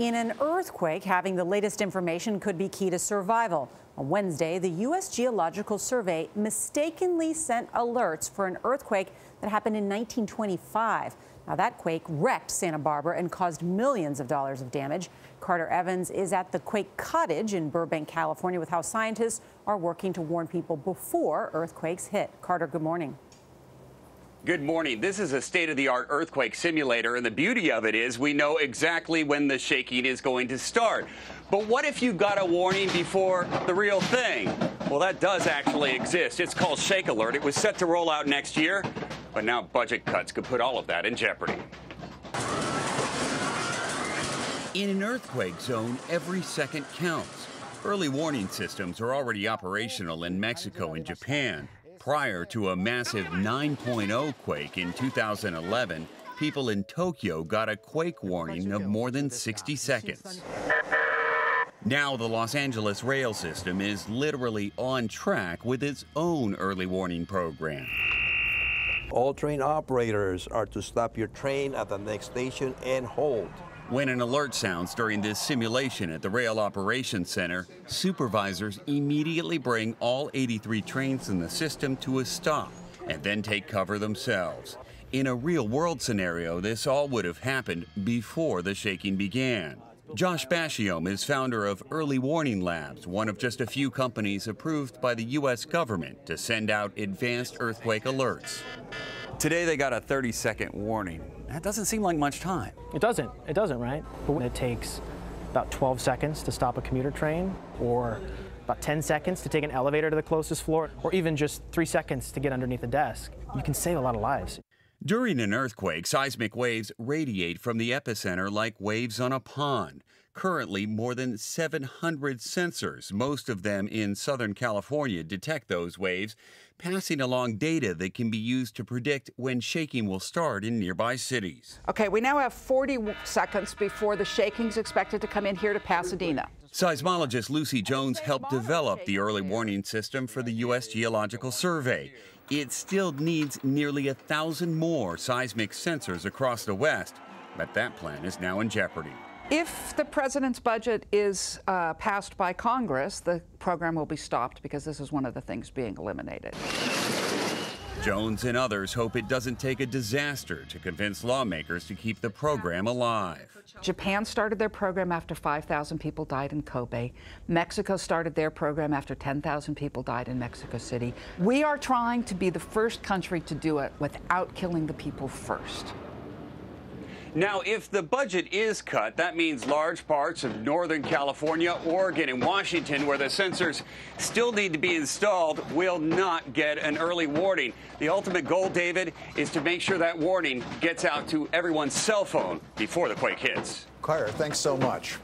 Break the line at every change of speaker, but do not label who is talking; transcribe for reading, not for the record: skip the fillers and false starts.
In an earthquake, having the latest information could be key to survival. On Wednesday, the U.S. Geological Survey mistakenly sent alerts for an earthquake that happened in 1925. Now, that quake wrecked Santa Barbara and caused millions of dollars of damage. Carter Evans is at the Quake Cottage in Burbank, California, with how scientists are working to warn people before earthquakes hit. Carter, good morning.
Good morning. This is a state-of-the-art earthquake simulator, and the beauty of it is we know exactly when the shaking is going to start. But what if you got a warning before the real thing? Well, that does actually exist. It's called ShakeAlert. It was set to roll out next year, but now budget cuts could put all of that in jeopardy. In an earthquake zone, every second counts. Early warning systems are already operational in Mexico and Japan. Prior to a massive 9.0 quake in 2011, people in Tokyo got a quake warning of more than 60 seconds. Now the Los Angeles rail system is literally on track with its own early warning program.
All train operators are to stop your train at the next station and hold.
When an alert sounds during this simulation at the Rail Operations Center, supervisors immediately bring all 83 trains in the system to a stop and then take cover themselves. In a real-world scenario, this all would have happened before the shaking began. Josh Bashiom is founder of Early Warning Labs, one of just a few companies approved by the U.S. government to send out advanced earthquake alerts. Today they got a 30-second warning. That doesn't seem like much time.
It doesn't, right? But when it takes about 12 seconds to stop a commuter train, or about 10 seconds to take an elevator to the closest floor, or even just 3 seconds to get underneath a desk, you can save a lot of lives.
During an earthquake, seismic waves radiate from the epicenter like waves on a pond. Currently, more than 700 sensors, most of them in Southern California, detect those waves, passing along data that can be used to predict when shaking will start in nearby cities.
Okay, we now have 40 seconds before the shaking's expected to come in here to Pasadena.
Seismologist Lucy Jones helped develop the early warning system for the U.S. Geological Survey. It still needs nearly 1,000 more seismic sensors across the West, but that plan is now in jeopardy.
If the president's budget is passed by Congress, the program will be stopped because this is one of the things being eliminated.
Jones and others hope it doesn't take a disaster to convince lawmakers to keep the program alive.
Japan started their program after 5,000 people died in Kobe. Mexico started their program after 10,000 people died in Mexico City. We are trying to be the first country to do it without killing the people first.
Now, if the budget is cut, that means large parts of Northern California, Oregon, and Washington, where the sensors still need to be installed, will not get an early warning. The ultimate goal, David, is to make sure that warning gets out to everyone's cell phone before the quake hits.
Carter, thanks so much.